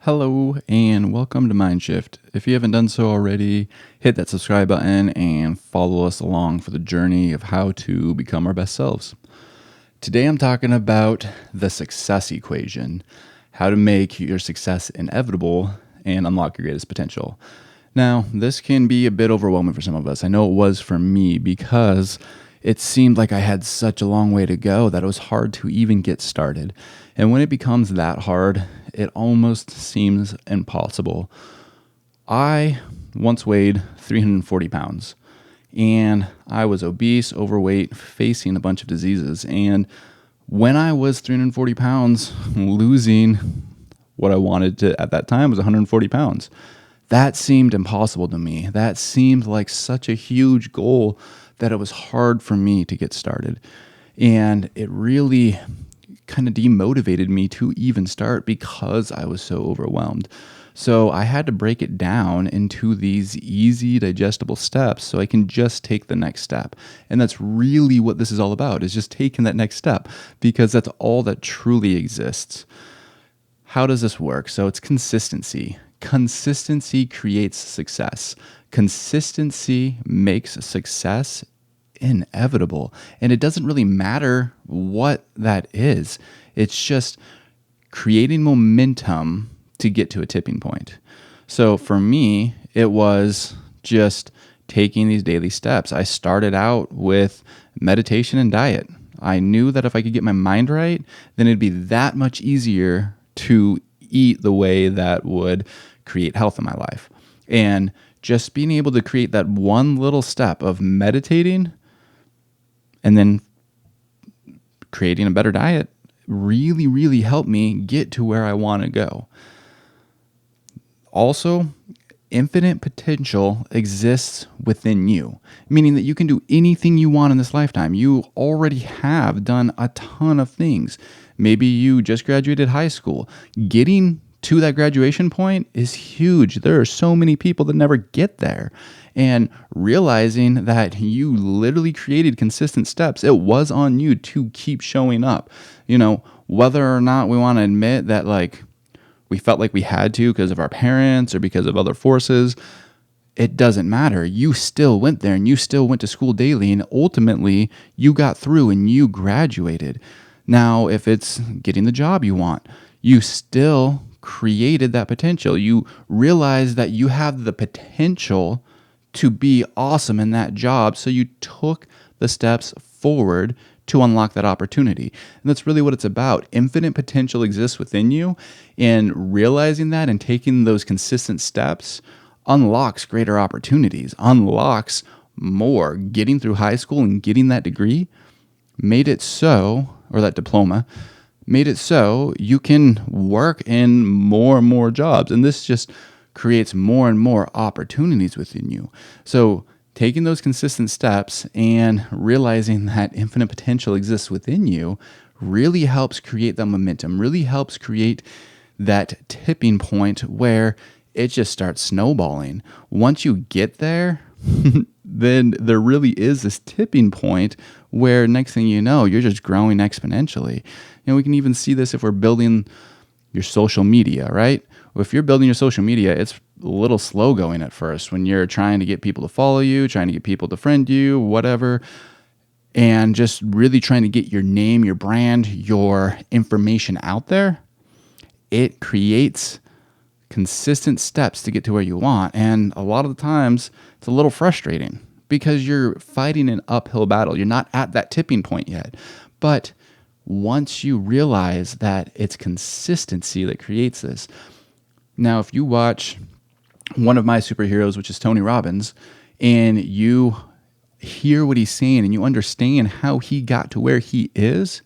Hello and welcome to Mindshift. If you haven't done so already, hit that subscribe button and follow us along for the journey of how to become our best selves. Today I'm talking about the success equation, how to make your success inevitable and unlock your greatest potential. Now, this can be a bit overwhelming for some of us. I know it was for me because it seemed like I had such a long way to go that it was hard to even get started. And when it becomes that hard, it almost seems impossible. I once weighed 340 pounds and I was obese, overweight, facing a bunch of diseases. And when I was 340 pounds, losing what I wanted to at that time was 140 pounds. That seemed impossible to me. That seemed like such a huge goal that it was hard for me to get started. And it really kind of demotivated me to even start because I was so overwhelmed. So I had to break it down into these easy, digestible steps so I can just take the next step. And that's really what this is all about, is just taking that next step, because that's all that truly exists. How does this work? So it's consistency. Consistency creates success. Consistency makes success inevitable. And it doesn't really matter what that is. It's just creating momentum to get to a tipping point. So for me, it was just taking these daily steps. I started out with meditation and diet. I knew that if I could get my mind right, then it'd be that much easier to eat the way that would create health in my life. And just being able to create that one little step of meditating and then creating a better diet really, really helped me get to where I want to go. Also, infinite potential exists within you, meaning that you can do anything you want in this lifetime. You already have done a ton of things. Maybe you just graduated high school. Getting to that graduation point is huge. There are so many people that never get there. And realizing that you literally created consistent steps, it was on you to keep showing up. Whether or not we want to admit that we felt like we had to because of our parents or because of other forces, it doesn't matter. You still went there and you still went to school daily, and ultimately you got through and you graduated. Now, if it's getting the job you want, you still created that potential. You realized that you have the potential to be awesome in that job, so you took the steps forward to unlock that opportunity. And that's really what it's about. Infinite potential exists within you, and realizing that and taking those consistent steps unlocks greater opportunities, unlocks more. Getting through high school and getting that degree made it so, or that diploma, made it so you can work in more and more jobs. And this just creates more and more opportunities within you. So taking those consistent steps and realizing that infinite potential exists within you really helps create that momentum, really helps create that tipping point where it just starts snowballing. Once you get there, then there really is this tipping point where next thing you know, you're just growing exponentially. We can even see this if we're building your social media, right? If you're building your social media, it's a little slow going at first when you're trying to get people to follow you, trying to get people to friend you, whatever, and just really trying to get your name, your brand, your information out there. It creates consistent steps to get to where you want. And a lot of the times it's a little frustrating because you're fighting an uphill battle. You're not at that tipping point yet. But once you realize that it's consistency that creates this. Now, if you watch one of my superheroes, which is Tony Robbins, and you hear what he's saying and you understand how he got to where he is,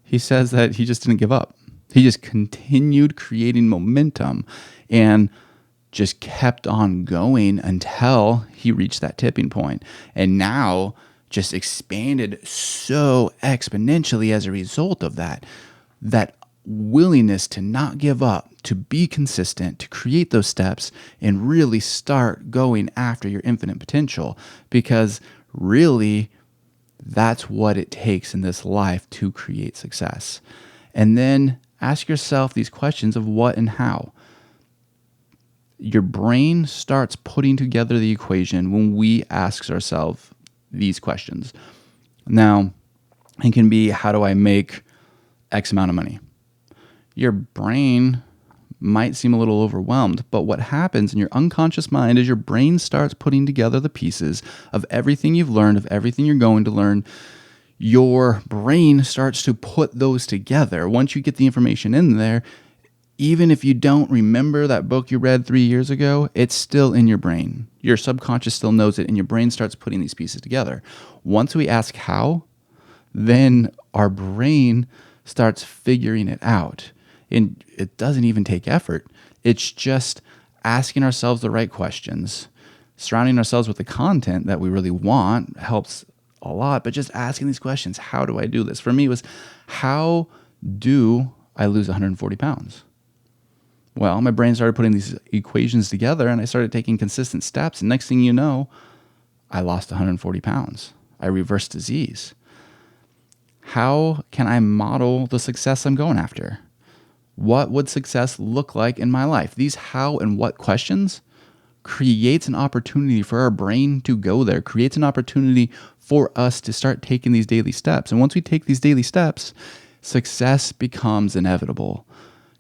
he says that he just didn't give up. He just continued creating momentum and just kept on going until he reached that tipping point. And now just expanded so exponentially as a result of that willingness to not give up, to be consistent, to create those steps and really start going after your infinite potential, because really that's what it takes in this life to create success. And then ask yourself these questions of what and how. your brain starts putting together the equation when we ask ourselves these questions. Now, it can be, how do I make X amount of money? Your brain might seem a little overwhelmed, but what happens in your unconscious mind is your brain starts putting together the pieces of everything you've learned, of everything you're going to learn. Your brain starts to put those together. Once you get the information in there, even if you don't remember that book you read 3 years ago, it's still in your brain. Your subconscious still knows it, and your brain starts putting these pieces together. Once we ask how, then our brain starts figuring it out. And it doesn't even take effort. It's just asking ourselves the right questions. Surrounding ourselves with the content that we really want helps a lot, but just asking these questions, how do I do this? For me, it was, how do I lose 140 pounds? Well, my brain started putting these equations together, and I started taking consistent steps. And next thing you know, I lost 140 pounds. I reversed disease. How can I model the success I'm going after? What would success look like in my life? These how and what questions creates an opportunity for our brain to go there, creates an opportunity for us to start taking these daily steps. And once we take these daily steps, success becomes inevitable.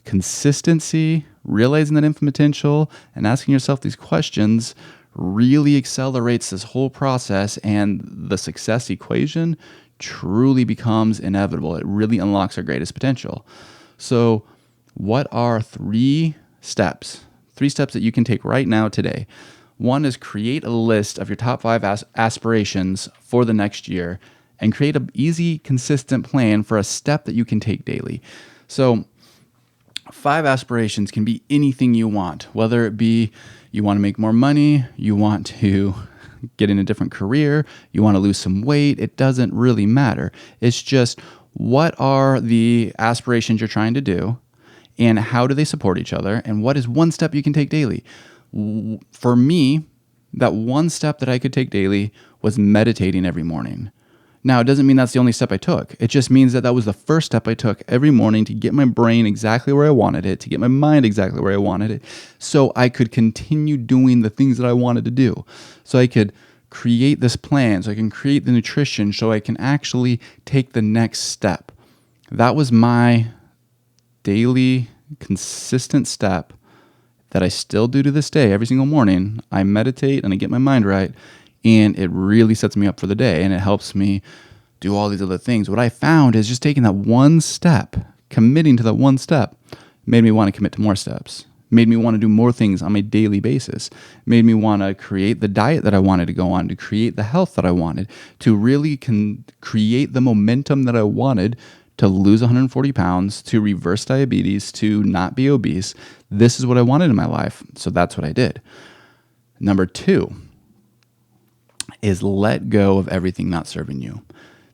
Consistency, realizing that infinite potential, and asking yourself these questions really accelerates this whole process, and the success equation truly becomes inevitable. It really unlocks our greatest potential. So, what are 3 steps? 3 steps that you can take right now today. One is create a list of your top 5 aspirations for the next year, and create an easy, consistent plan for a step that you can take daily. So 5 aspirations can be anything you want, whether it be you want to make more money, you want to get in a different career, you want to lose some weight. It doesn't really matter. It's just, what are the aspirations you're trying to do, and how do they support each other, and what is one step you can take daily? For me, that one step that I could take daily was meditating every morning. Now, it doesn't mean that's the only step I took. It just means that that was the first step I took every morning to get my brain exactly where I wanted it, to get my mind exactly where I wanted it, so I could continue doing the things that I wanted to do. So I could create this plan, so I can create the nutrition, so I can actually take the next step. That was my daily, consistent step that I still do to this day. Every single morning, I meditate and I get my mind right, and it really sets me up for the day, and it helps me do all these other things. What I found is just taking that one step, committing to that one step, made me want to commit to more steps, made me want to do more things on a daily basis, made me want to create the diet that I wanted to go on, to create the health that I wanted, to really create the momentum that I wanted to lose 140 pounds, to reverse diabetes, to not be obese. This is what I wanted in my life, so that's what I did. Number 2 is let go of everything not serving you.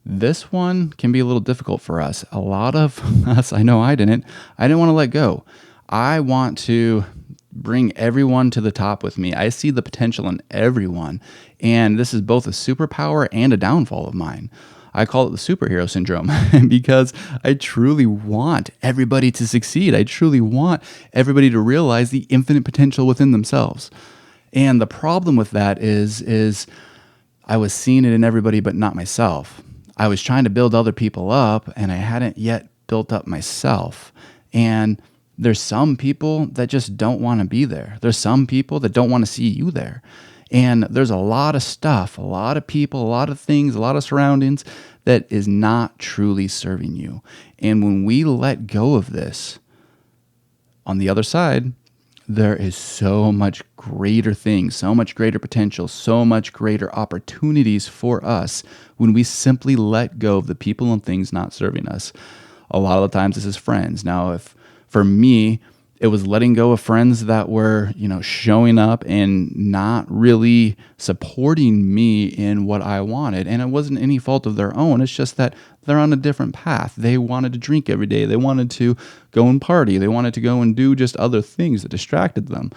This one can be a little difficult for us. A lot of us, I know I didn't want to let go. I want to bring everyone to the top with me. I see the potential in everyone, and this is both a superpower and a downfall of mine. I call it the superhero syndrome because I truly want everybody to succeed. I truly want everybody to realize the infinite potential within themselves. And the problem with that is I was seeing it in everybody but not myself. I was trying to build other people up, and I hadn't yet built up myself. And there's some people that just don't want to be there. There's some people that don't want to see you there. And there's a lot of stuff, a lot of people, a lot of things, a lot of surroundings that is not truly serving you. And when we let go of this, on the other side, there is so much greater things, so much greater potential, so much greater opportunities for us when we simply let go of the people and things not serving us. A lot of the times this is friends. Now, if for me, it was letting go of friends that were, showing up and not really supporting me in what I wanted. And it wasn't any fault of their own. It's just that they're on a different path. They wanted to drink every day. They wanted to go and party. They wanted to go and do just other things that distracted them.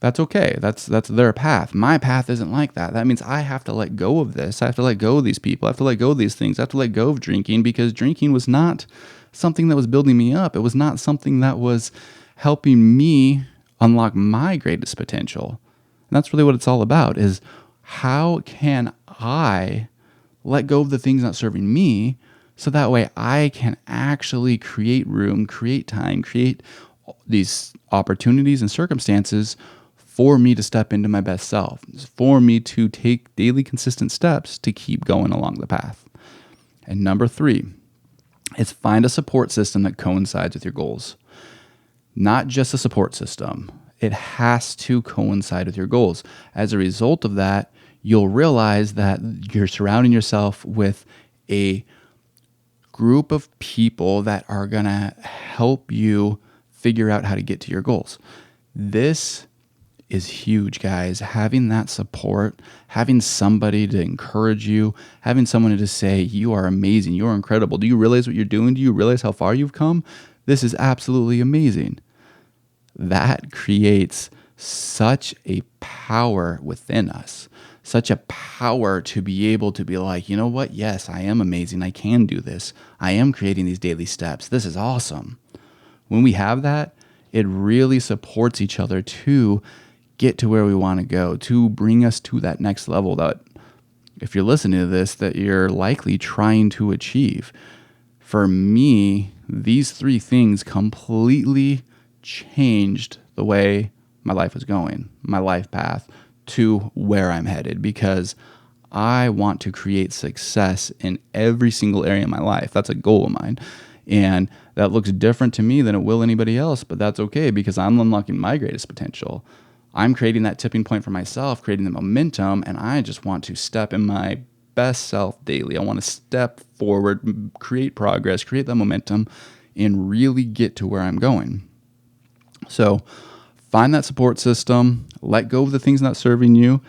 That's okay. That's their path. My path isn't like that. That means I have to let go of this. I have to let go of these people. I have to let go of these things. I have to let go of drinking, because drinking was not something that was building me up. It was not something that was helping me unlock my greatest potential. And that's really what it's all about, is how can I let go of the things not serving me so that way I can actually create room, create time, create these opportunities and circumstances for me to step into my best self, for me to take daily consistent steps to keep going along the path. And number 3 is find a support system that coincides with your goals. Not just a support system. It has to coincide with your goals. As a result of that, you'll realize that you're surrounding yourself with a group of people that are going to help you figure out how to get to your goals. This is huge, guys. Having that support, having somebody to encourage you, having someone to just say, you are amazing, you're incredible. Do you realize what you're doing? Do you realize how far you've come? This is absolutely amazing. That creates such a power within us, such a power to be able to be like, you know what? Yes, I am amazing. I can do this. I am creating these daily steps. This is awesome. When we have that, it really supports each other to get to where we want to go, to bring us to that next level that, if you're listening to this, that you're likely trying to achieve. For me, these 3 things completely changed the way my life was going, my life path to where I'm headed, because I want to create success in every single area of my life. That's a goal of mine. And that looks different to me than it will anybody else, but that's okay because I'm unlocking my greatest potential. I'm creating that tipping point for myself, creating the momentum, and I just want to step in my best self daily. I want to step forward, create progress, create that momentum, and really get to where I'm going. So find that support system, let go of the things not serving you,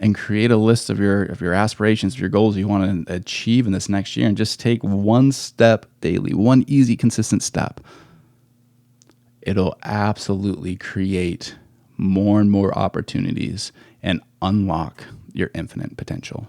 and create a list of your aspirations, of your goals you want to achieve in this next year, and just take one step daily, one easy, consistent step. It'll absolutely create more and more opportunities and unlock your infinite potential.